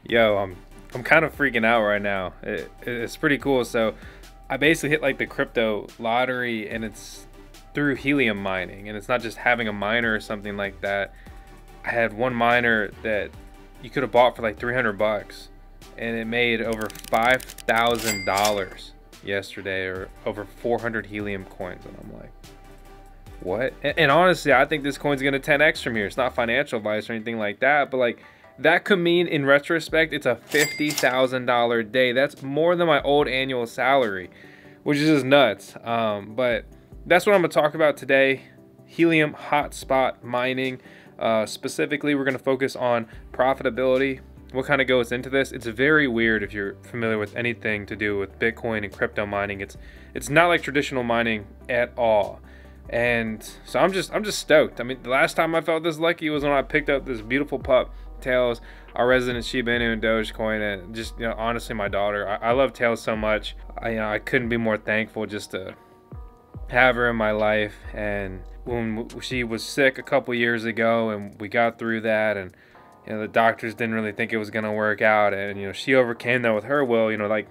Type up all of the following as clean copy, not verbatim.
Yo, I'm kind of freaking out right now. It's pretty cool. So I basically hit like the crypto lottery, and it's through helium mining, and it's not just having a miner or something like that. I had one miner that you could have bought for like 300 bucks, and it made over $5,000 yesterday, or over 400 helium coins. And I'm like, what? And honestly, I think this coin's gonna 10x from here. It's not financial advice or anything like that, but like, that could mean in retrospect it's a $50,000 day. That's more than my old annual salary, which is just nuts. But that's what I'm gonna talk about today: helium hotspot mining. Specifically, we're gonna focus on profitability. What kind of goes into this? It's very weird if you're familiar with anything to do with Bitcoin and crypto mining. It's not like traditional mining at all. And so I'm just stoked. I mean, the last time I felt this lucky was when I picked up this beautiful pup, Tails, our resident Shiba Inu and Dogecoin, and just, you know, honestly, my daughter. I love Tails so much. I couldn't be more thankful just to have her in my life. And when she was sick a couple years ago, and we got through that, and you know, the doctors didn't really think it was gonna work out, and you know, she overcame that with her will. You know, like,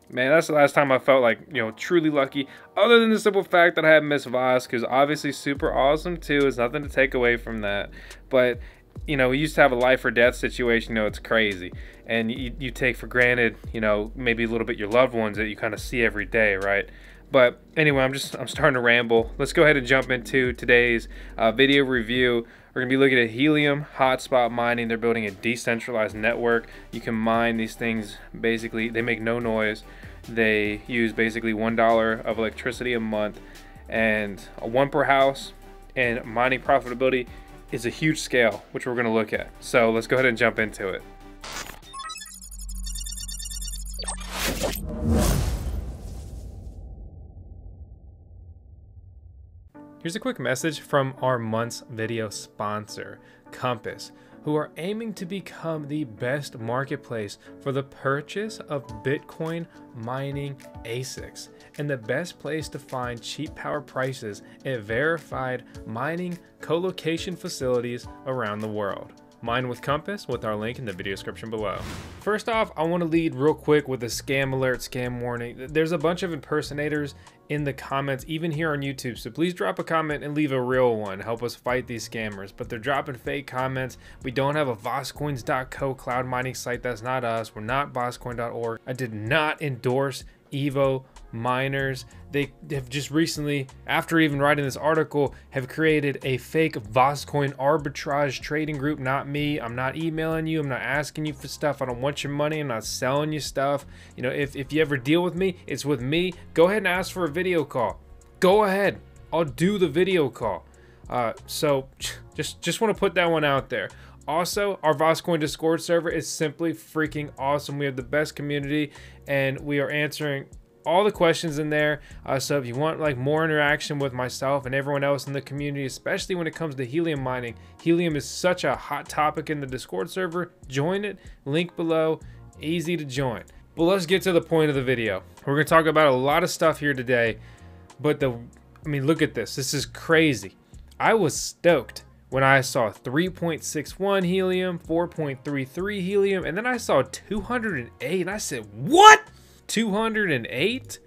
man, that's the last time I felt like, you know, truly lucky, other than the simple fact that I had Miss Vosk, who's obviously super awesome too. It's nothing to take away from that. But, you know, we used to have a life or death situation. You know, it's crazy. And you take for granted, you know, maybe a little bit your loved ones that you kind of see every day, right? But anyway, I'm starting to ramble. Let's go ahead and jump into today's video review. We're gonna be looking at helium hotspot mining. They're building a decentralized network. You can mine these things. Basically, they make no noise. They use basically $1 of electricity a month, and a 1 per house. And mining profitability is a huge scale, which we're gonna look at. So let's go ahead and jump into it. Here's a quick message from our month's video sponsor, Compass, who are aiming to become the best marketplace for the purchase of Bitcoin mining ASICs, and the best place to find cheap power prices at verified mining co-location facilities around the world. Mine with Compass with our link in the video description below. First off, I want to lead real quick with a scam alert, scam warning. There's a bunch of impersonators in the comments, even here on YouTube, so please drop a comment and leave a real one. Help us fight these scammers. But they're dropping fake comments. We don't have a VoskCoins.co cloud mining site. That's not us. We're not VoskCoin.org. I did not endorse Evo miners. They have just recently, after even writing this article, have created a fake VoskCoin arbitrage trading group. Not me. I'm not emailing you. I'm not asking you for stuff. I don't want your money. I'm not selling you stuff. You know, if you ever deal with me, it's with me. Go ahead and ask for a video call. Go ahead. I'll do the video call. So just want to put that one out there. Also, our VoskCoin Discord server is simply freaking awesome. We have the best community, and we are answering all the questions in there. So if you want like more interaction with myself and everyone else in the community, especially when it comes to helium mining, helium is such a hot topic in the Discord server. Join it. Link below. Easy to join. But let's get to the point of the video. We're going to talk about a lot of stuff here today, but I mean, look at this. This is crazy. I was stoked when I saw 3.61 helium, 4.33 helium, and then I saw 208, and I said, what? 208?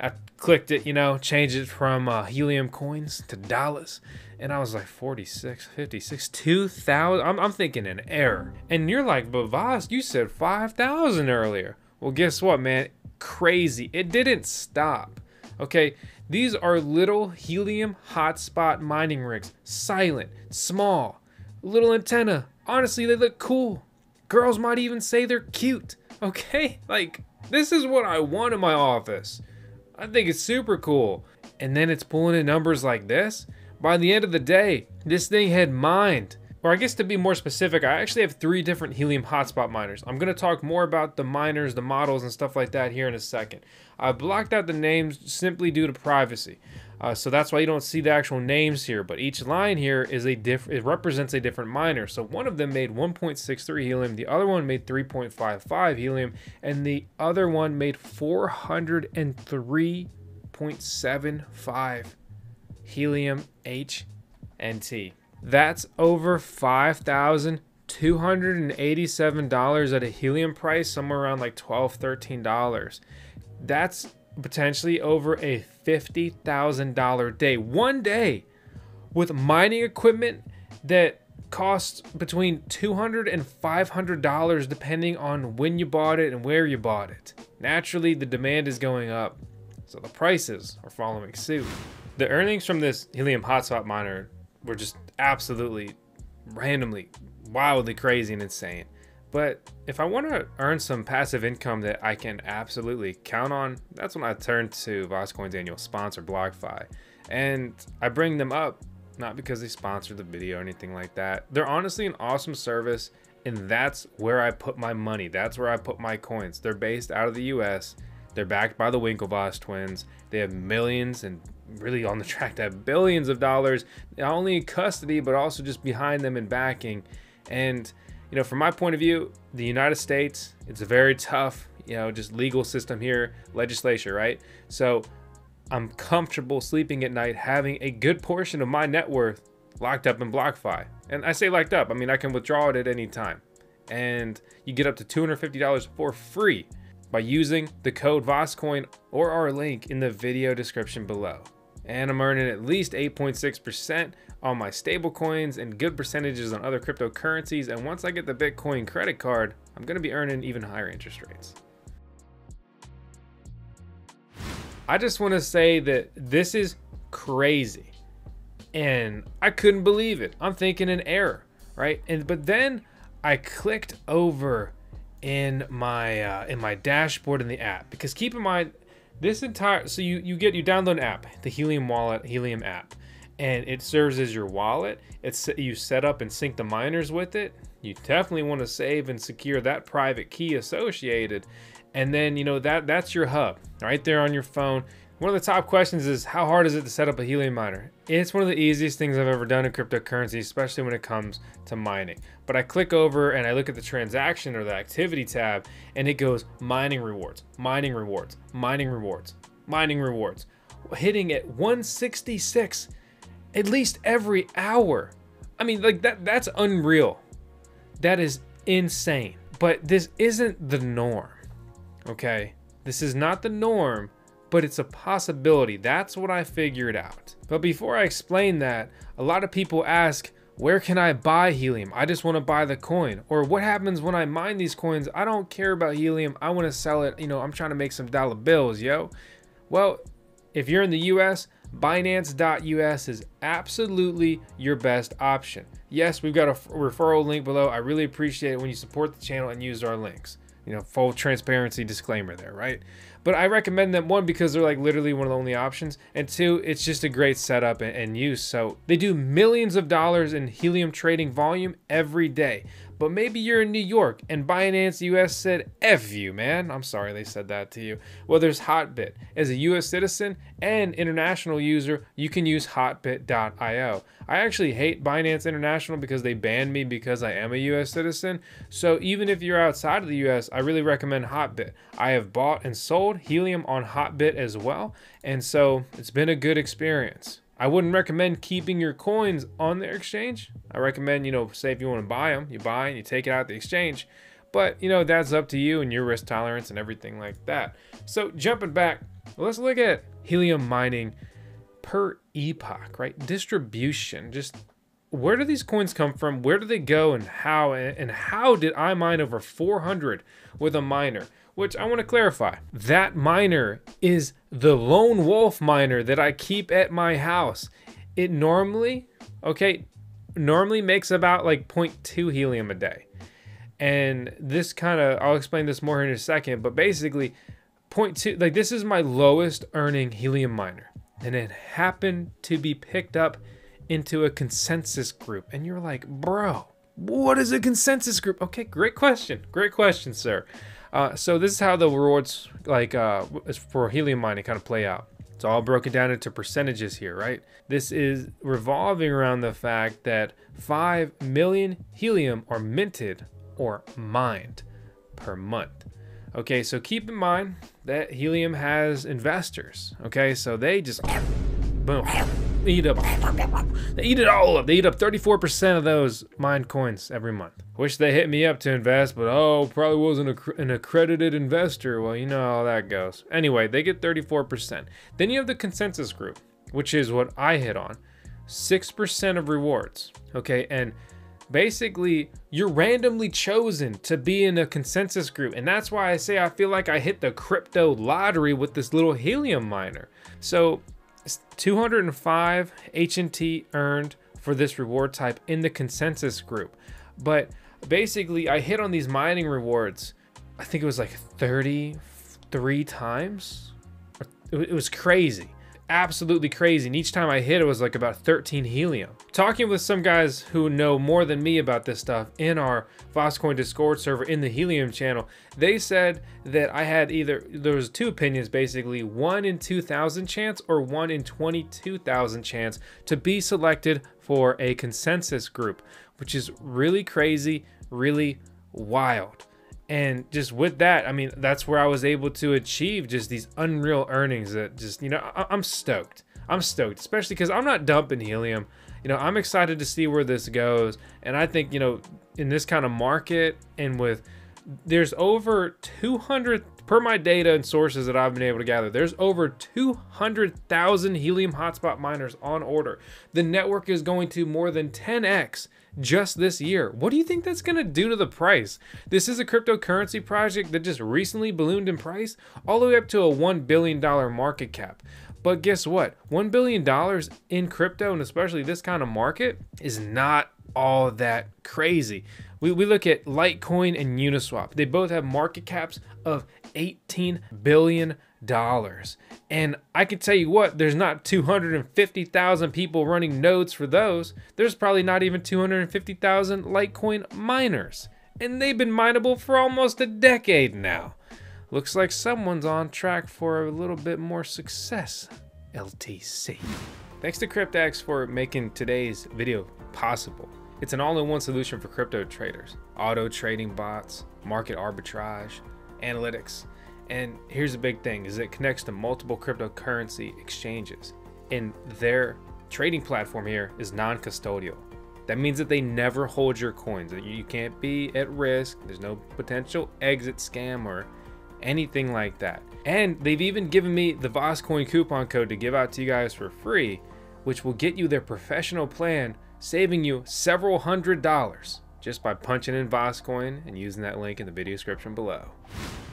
I clicked it, you know, changed it from helium coins to dollars, and I was like 46, 56, 2,000. I'm thinking an error. And you're like, but Vos, you said 5,000 earlier. Well, guess what, man? Crazy. It didn't stop. Okay, these are little helium hotspot mining rigs. Silent, small, little antenna. Honestly, they look cool. Girls might even say they're cute. Okay, like, this is what I want in my office. I think it's super cool. And then it's pulling in numbers like this. By the end of the day, this thing had mined, or I guess to be more specific, I actually have 3 different helium hotspot miners. I'm gonna talk more about the miners, the models, and stuff like that here in a second. I blocked out the names simply due to privacy. So that's why you don't see the actual names here, but each line here is it represents a different miner. So one of them made 1.63 helium, the other one made 3.55 helium, and the other one made 403.75 helium HNT. That's over 5,000 $287 at a helium price, somewhere around like $12, $13. That's potentially over a $50,000 day, one day, with mining equipment that costs between $200 and $500 depending on when you bought it and where you bought it. Naturally, the demand is going up, so the prices are following suit. The earnings from this helium hotspot miner were just absolutely randomly wildly crazy and insane. But if I want to earn some passive income that I can absolutely count on, that's when I turn to VoskCoin's annual sponsor, BlockFi. And I bring them up not because they sponsor the video or anything like that. They're honestly an awesome service, and that's where I put my money. That's where I put my coins. They're based out of the US. They're backed by the Winklevoss twins. They have millions, and really on the track to have billions of dollars, not only in custody, but also just behind them and backing. And, you know, from my point of view, the United States, it's a very tough, you know, just legal system here, legislature, right? So I'm comfortable sleeping at night having a good portion of my net worth locked up in BlockFi. And I say locked up, I mean, I can withdraw it at any time. And you get up to $250 for free by using the code VoskCoin or our link in the video description below. And I'm earning at least 8.6% on my stable coins and good percentages on other cryptocurrencies. And once I get the Bitcoin credit card, I'm gonna be earning even higher interest rates. I just want to say that this is crazy and I couldn't believe it. I'm thinking an error, right? But then I clicked over in my dashboard in the app, because keep in mind this entire, so you download an app, the Helium wallet, Helium app, and it serves as your wallet. You set up and sync the miners with it. You definitely want to save and secure that private key associated. And then, you know, that's your hub right there on your phone. One of the top questions is, how hard is it to set up a helium miner? It's one of the easiest things I've ever done in cryptocurrency, especially when it comes to mining. But I click over and I look at the transaction or the activity tab, and it goes mining rewards, mining rewards, mining rewards, mining rewards, hitting at 166 at least every hour. I mean, like that's unreal. That is insane. But this isn't the norm. Okay, this is not the norm, but it's a possibility. That's what I figured out. But before I explain that, a lot of people ask, where can I buy helium? I just want to buy the coin. Or what happens when I mine these coins? I don't care about helium. I want to sell it. You know, I'm trying to make some dollar bills, yo. Well, if you're in the US, Binance.us is absolutely your best option. Yes, we've got a referral link below. I really appreciate it when you support the channel and use our links. You know, full transparency disclaimer there, right? But I recommend them, one, because they're like literally one of the only options, and two, it's just a great setup and use. So they do millions of dollars in helium trading volume every day. But maybe you're in New York and Binance US said, F you, man. I'm sorry they said that to you. Well, there's Hotbit. As a US citizen and international user, you can use hotbit.io. I actually hate Binance International because they banned me because I am a US citizen. So even if you're outside of the US, I really recommend Hotbit. I have bought and sold helium on Hotbit as well. And so it's been a good experience. I wouldn't recommend keeping your coins on their exchange. I recommend, you know, say if you want to buy them, you buy and you take it out of the exchange. But, you know, that's up to you and your risk tolerance and everything like that. So jumping back, let's look at helium mining per epoch, right? Distribution, just where do these coins come from? Where do they go, and how did I mine over 400 with a miner? Which I want to clarify. That miner is the lone wolf miner that I keep at my house. It normally makes about like 0.2 helium a day. And this kind of, I'll explain this more in a second, but basically 0.2, like this is my lowest earning helium miner. And it happened to be picked up into a consensus group. And you're like, bro, what is a consensus group? Okay, great question. Great question, sir. So this is how the rewards for helium mining kind of play out. It's all broken down into percentages here, right? This is revolving around the fact that 5 million helium are minted or mined per month. Okay, so keep in mind that helium has investors. Okay, so they just boom, eat up. They eat it all up. They eat up 34% of those mined coins every month. Wish they hit me up to invest, but oh, probably wasn't an accredited investor. Well, you know how that goes. Anyway, they get 34%. Then you have the consensus group, which is what I hit on. 6% of rewards. Okay, and basically you're randomly chosen to be in a consensus group, and that's why I say I feel like I hit the crypto lottery with this little helium miner. So 205 HNT earned for this reward type in the consensus group, but basically I hit on these mining rewards, I think it was like 33 times. It was crazy, absolutely crazy, and each time I hit it was like about 13 helium. Talking with some guys who know more than me about this stuff in our VoskCoin Discord server in the Helium channel, they said that I had there was two opinions basically, 1 in 2,000 chance or 1 in 22,000 chance to be selected for a consensus group, which is really crazy, really wild. And just with that, I mean, that's where I was able to achieve just these unreal earnings that just, you know, I'm stoked. I'm stoked, especially because I'm not dumping helium. You know, I'm excited to see where this goes. And I think, you know, in this kind of market and there's over 200, per my data and sources that I've been able to gather, there's over 200,000 helium hotspot miners on order. The network is going to more than 10x just this year. What do you think that's going to do to the price? This is a cryptocurrency project that just recently ballooned in price all the way up to a $1 billion market cap. But guess what? $1 billion in crypto, and especially this kind of market, is not all that crazy. We look at Litecoin and Uniswap. They both have market caps of $18 billion. And I can tell you what, there's not 250,000 people running nodes for those. There's probably not even 250,000 Litecoin miners. And they've been mineable for almost a decade now. Looks like someone's on track for a little bit more success, LTC. Thanks to CryptX for making today's video possible. It's an all-in-one solution for crypto traders. Auto trading bots, market arbitrage, analytics. And here's the big thing, is it connects to multiple cryptocurrency exchanges. And their trading platform here is non-custodial. That means that they never hold your coins. You can't be at risk. There's no potential exit scam or anything like that. And they've even given me the VoskCoin coupon code to give out to you guys for free, which will get you their professional plan, saving you several $100s just by punching in VoskCoin and using that link in the video description below.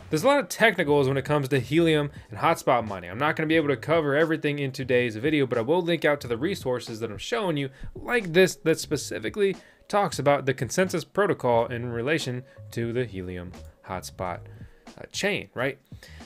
There's a lot of technicals when it comes to helium and hotspot mining. I'm not going to be able to cover everything in today's video, but I will link out to the resources that I'm showing you, like this, that specifically talks about the consensus protocol in relation to the helium hotspot chain, right?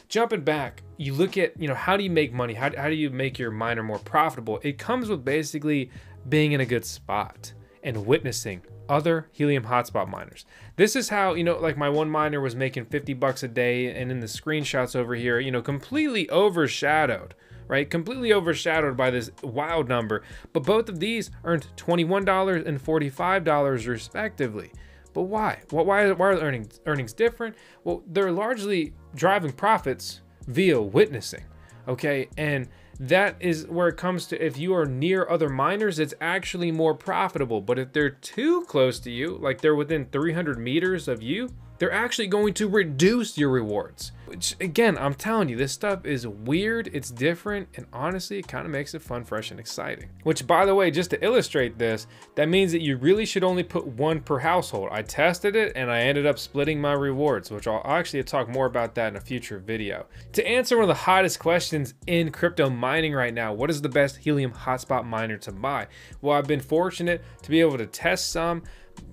Jumping back, you look at, you know, how do you make money? How do you make your miner more profitable? It comes with basically being in a good spot and witnessing other helium hotspot miners. This is how, you know, like my one miner was making 50 bucks a day, and in the screenshots over here, you know, completely overshadowed, right? Completely overshadowed by this wild number. But both of these earned $21 and $45 respectively. But why? Why are the earnings different? Well, they're largely driving profits via witnessing, okay? And that is where it comes to, if you are near other miners, it's actually more profitable. But if they're too close to you, like they're within 300 meters of you, they're actually going to reduce your rewards. Which, again, I'm telling you, this stuff is weird, it's different, and honestly, it kind of makes it fun, fresh, and exciting. Which, by the way, just to illustrate this, that means that you really should only put one per household. I tested it, and I ended up splitting my rewards, which I'll actually talk more about that in a future video. To answer one of the hottest questions in crypto mining right now, what is the best helium hotspot miner to buy? Well, I've been fortunate to be able to test some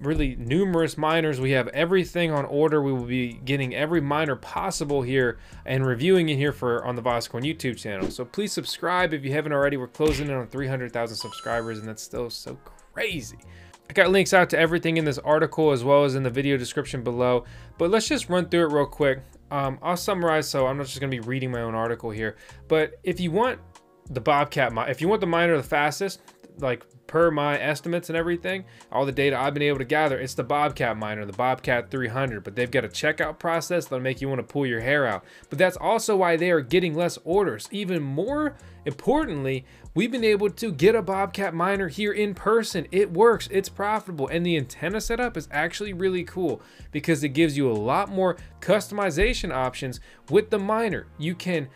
really numerous miners. We have everything on order. We will be getting every miner possible here and reviewing it here on the VoskCoin YouTube channel. So please subscribe if you haven't already. We're closing in on 300,000 subscribers, and that's still so crazy. I got links out to everything in this article as well as in the video description below, but let's just run through it real quick. I'll summarize, so I'm not just going to be reading my own article here. But if you want the Bobcat, if you want the miner the fastest, like per my estimates and everything, all the data I've been able to gather, it's the Bobcat miner, the Bobcat 300, but they've got a checkout process that'll make you want to pull your hair out. But that's also why they are getting less orders. Even more importantly, we've been able to get a Bobcat miner here in person. It works, it's profitable, and the antenna setup is actually really cool because it gives you a lot more customization options with the miner. You can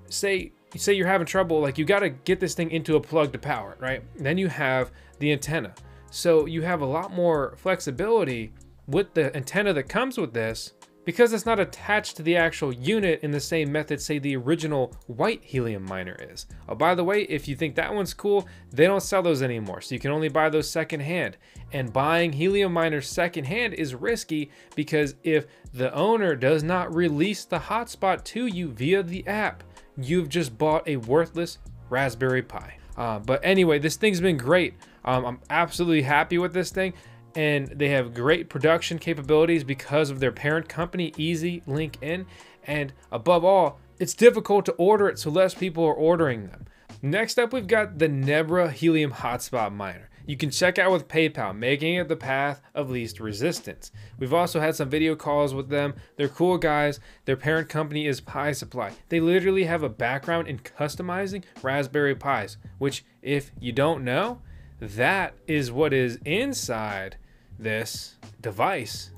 say you're having trouble, like you got to get this thing into a plug to power it, right? Then you have the antenna. So you have a lot more flexibility with the antenna that comes with this because it's not attached to the actual unit in the same method, say the original white helium miner is. Oh, by the way, if you think that one's cool, they don't sell those anymore. So you can only buy those secondhand. And buying helium miners secondhand is risky because if the owner does not release the hotspot to you via the app, you've just bought a worthless Raspberry Pi. But anyway, this thing's been great. I'm absolutely happy with this thing, and they have great production capabilities because of their parent company, Easy Link In, and above all, it's difficult to order it, so less people are ordering them. Next up, we've got the Nebra Helium Hotspot Miner. You can check out with PayPal, making it the path of least resistance. We've also had some video calls with them. They're cool guys. Their parent company is Pi Supply. They literally have a background in customizing Raspberry Pis, which if you don't know, that is what is inside this device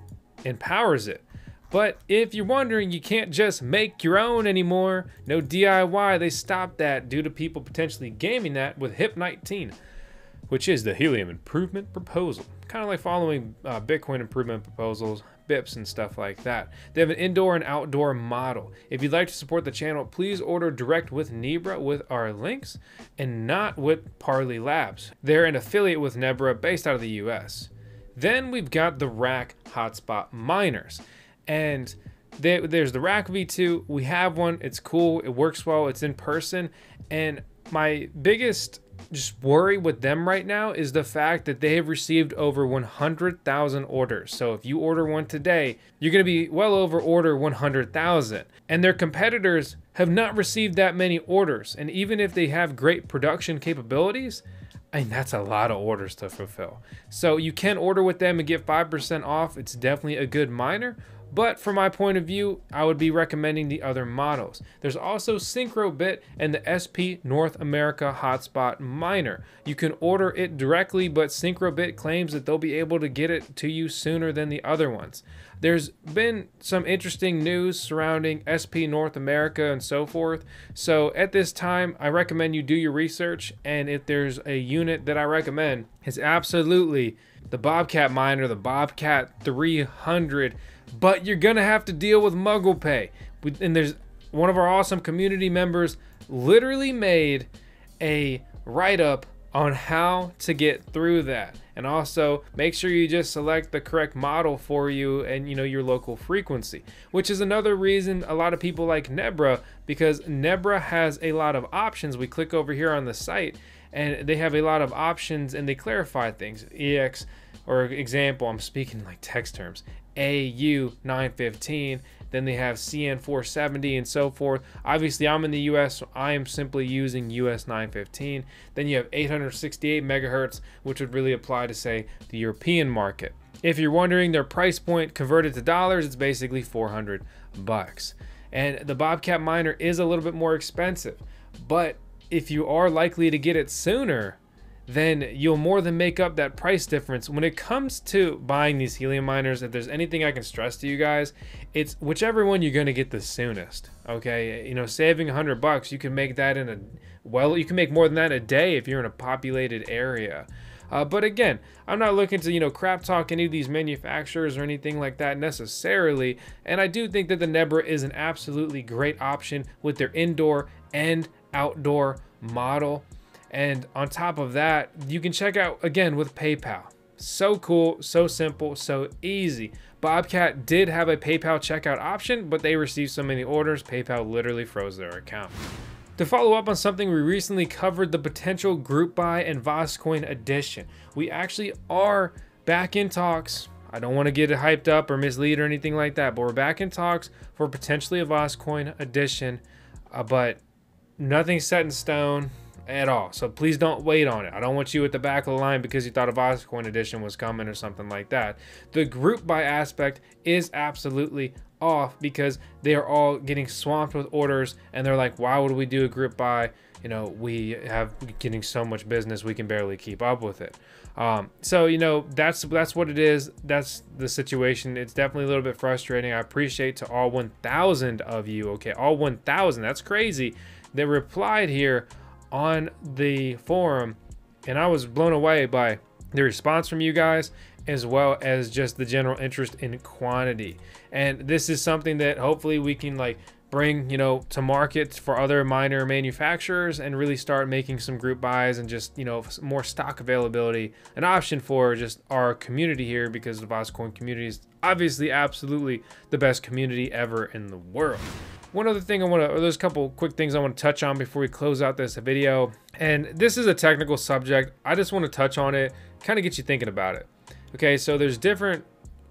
and powers it. But if you're wondering, you can't just make your own anymore. No DIY, they stopped that due to people potentially gaming that with HIP-19. Which is the Helium Improvement Proposal. Kind of like following Bitcoin improvement proposals, BIPs and stuff like that. They have an indoor and outdoor model. If you'd like to support the channel, please order direct with Nebra with our links and not with Parley Labs. They're an affiliate with Nebra based out of the US. Then we've got the RAK hotspot miners. And there's the RAK V2. We have one, it's cool, it works well, it's in person. And my biggest just worry with them right now is the fact that they have received over 100,000 orders. So if you order one today, you're going to be well over order 100,000. And their competitors have not received that many orders. And even if they have great production capabilities, I mean, that's a lot of orders to fulfill. So you can order with them and get 5% off. It's definitely a good miner. But from my point of view, I would be recommending the other models. There's also SynchroB.it and the SP North America hotspot miner. You can order it directly, but SynchroB.it claims that they'll be able to get it to you sooner than the other ones. There's been some interesting news surrounding SP North America and so forth. So at this time, I recommend you do your research. And if there's a unit that I recommend, it's absolutely the Bobcat miner, the Bobcat 300. But you're gonna have to deal with MugglePay. And there's one of our awesome community members literally made a write-up on how to get through that. And also make sure you just select the correct model for you and your local frequency, which is another reason a lot of people like Nebra, because Nebra has a lot of options. We click over here on the site and they have a lot of options and they clarify things. EX, or example, I'm speaking like text terms, AU 915, then they have CN 470 and so forth. Obviously I'm in the US, so I am simply using US 915. Then you have 868 megahertz, which would really apply to say the European market. If you're wondering, their price point converted to dollars, it's basically 400 bucks. And the Bobcat miner is a little bit more expensive, but if you are likely to get it sooner, then you'll more than make up that price difference. When it comes to buying these helium miners, if there's anything I can stress to you guys, it's whichever one you're gonna get the soonest, okay? Saving 100 bucks, you can make that you can make more than that a day if you're in a populated area. But again, I'm not looking to, crap talk any of these manufacturers or anything like that necessarily. And I do think that the Nebra is an absolutely great option with their indoor and outdoor model. And on top of that, you can check out again with PayPal. So cool, so simple, so easy. Bobcat did have a PayPal checkout option, but they received so many orders, PayPal literally froze their account. To follow up on something, we recently covered the potential group buy and VoskCoin Edition. We actually are back in talks. I don't want to get it hyped up or mislead or anything like that, but we're back in talks for potentially a VoskCoin Edition, but nothing's set in stone. at all. So please don't wait on it. I don't want you at the back of the line because you thought a VoskCoin edition was coming or something like that. The group buy aspect is absolutely off because they are all getting swamped with orders, and they're like, why would we do a group buy? You know, we have getting so much business, we can barely keep up with it. So, you know, that's what it is. That's the situation. It's definitely a little bit frustrating. I appreciate to all 1,000 of you, okay, all 1,000, that's crazy, that replied here on the forum, and I was blown away by the response from you guys, as well as just the general interest in quantity. And this is something that hopefully we can like bring, you know, to market for other miner manufacturers and really start making some group buys and just, you know, more stock availability, an option for just our community here, because the VoskCoin community is obviously absolutely the best community ever in the world. One other thing there's a couple quick things I want to touch on before we close out this video. And this is a technical subject. I just want to touch on it, kind of get you thinking about it. Okay, so there's different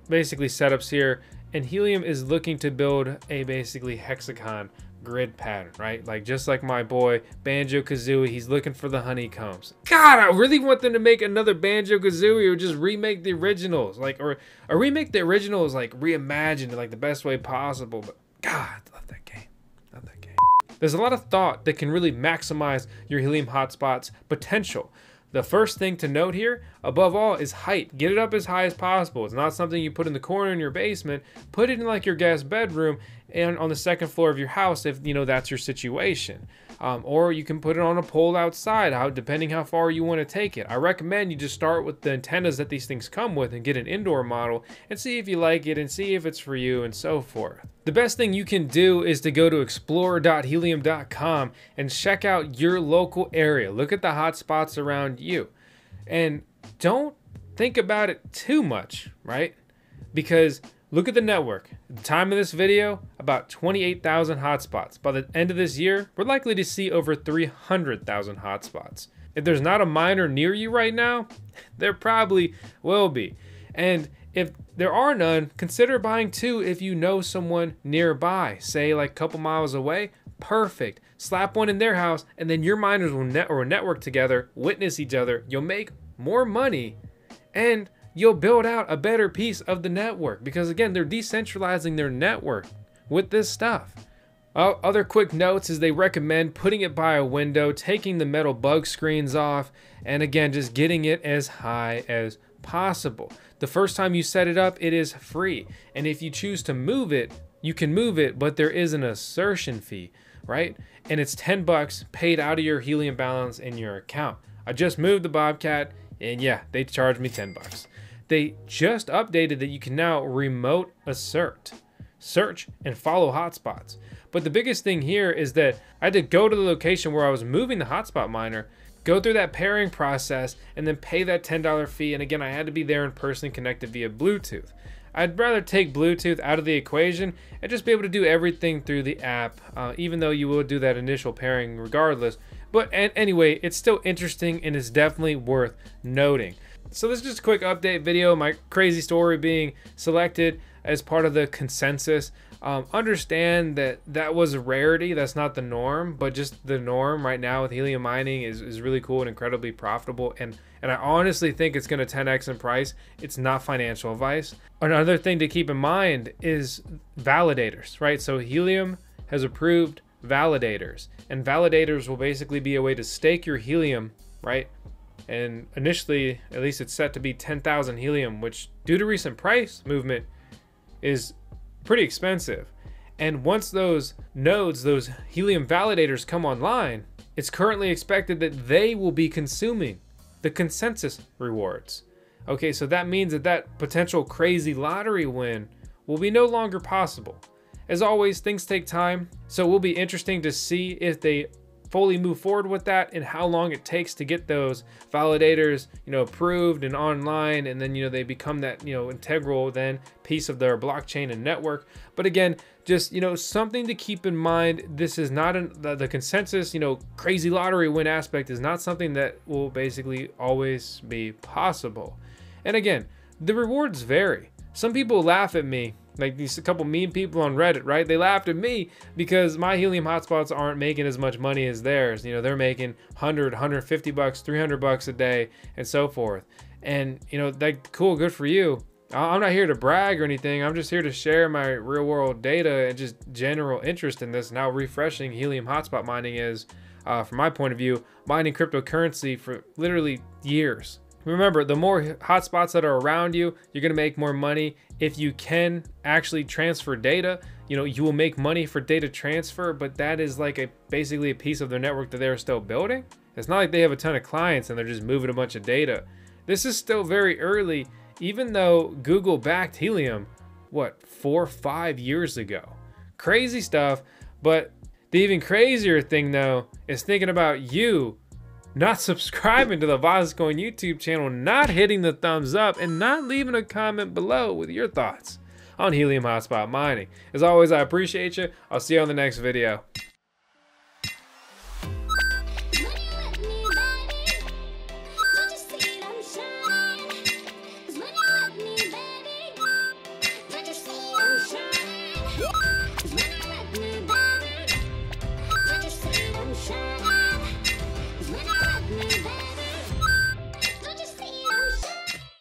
basically setups here, and Helium is looking to build a basically hexagon grid pattern, right? Like just like my boy Banjo-Kazooie, he's looking for the honeycombs. God, I really want them to make another Banjo-Kazooie, or just remake the originals, like or remake the originals like reimagined like the best way possible. But God, I love that game. Love that game. There's a lot of thought that can really maximize your Helium hotspot's potential. The first thing to note here, above all, is height. Get it up as high as possible. It's not something you put in the corner in your basement. Put it in like your guest bedroom and on the second floor of your house if, you know, that's your situation. Or you can put it on a pole outside, depending how far you want to take it. I recommend you just start with the antennas that these things come with and get an indoor model and see if you like it and see if it's for you and so forth. The best thing you can do is to go to explorer.helium.com and check out your local area. Look at the hotspots around you. And don't think about it too much, right? Because look at the network. At the time of this video, about 28,000 hotspots. By the end of this year, we're likely to see over 300,000 hotspots. If there's not a miner near you right now, there probably will be. And if there are none, consider buying two if you know someone nearby, say like a couple miles away. Perfect. Slap one in their house, and then your miners will network together, witness each other. You'll make more money, and you'll build out a better piece of the network, because again, they're decentralizing their network with this stuff. Other quick notes is they recommend putting it by a window, taking the metal bug screens off, and again, just getting it as high as possible. The first time you set it up, it is free. And if you choose to move it, you can move it, but there is an assertion fee, right? And it's 10 bucks paid out of your Helium balance in your account. I just moved the Bobcat, and yeah, they charged me 10 bucks. They just updated that you can now remote assert, search, and follow hotspots. But the biggest thing here is that I had to go to the location where I was moving the hotspot miner, go through that pairing process, and then pay that $10 fee. And again, I had to be there in person, connected via Bluetooth. I'd rather take Bluetooth out of the equation and just be able to do everything through the app, even though you will do that initial pairing regardless. But anyway, it's still interesting and it's definitely worth noting. So this is just a quick update video, my crazy story being selected as part of the consensus. Understand that that was a rarity, that's not the norm, but just the norm right now with helium mining is really cool and incredibly profitable, and I honestly think it's going to 10x in price. It's not financial advice. Another thing to keep in mind is validators, right? So Helium has approved validators, and validators will basically be a way to stake your helium, right? And initially, at least it's set to be 10,000 helium, which due to recent price movement is pretty expensive. And once those nodes, those helium validators come online, it's currently expected that they will be consuming the consensus rewards. Okay, so that means that that potential crazy lottery win will be no longer possible. As always, things take time, so it will be interesting to see if they fully move forward with that and how long it takes to get those validators, approved and online, and then, they become that, integral then piece of their blockchain and network. But again, just, something to keep in mind. This is not the consensus, crazy lottery win aspect is not something that will basically always be possible. And again, the rewards vary. Some people laugh at me like these couple mean people on Reddit, right? They laughed at me because my helium hotspots aren't making as much money as theirs. You know, they're making 100, 150 bucks, 300 bucks a day and so forth. And, you know, like, cool, good for you. I'm not here to brag or anything. I'm just here to share my real world data and just general interest in this and how refreshing helium hotspot mining is, from my point of view, mining cryptocurrency for literally years. Remember, the more hotspots that are around you, you're gonna make more money. If you can actually transfer data, you know, you will make money for data transfer, but that is like basically a piece of their network that they're still building. It's not like they have a ton of clients and they're just moving a bunch of data. This is still very early, even though Google backed Helium, what, 4 or 5 years ago. Crazy stuff, but the even crazier thing though is thinking about you not subscribing to the VoskCoin YouTube channel, not hitting the thumbs up, and not leaving a comment below with your thoughts on helium hotspot mining. As always, I appreciate you. I'll see you on the next video.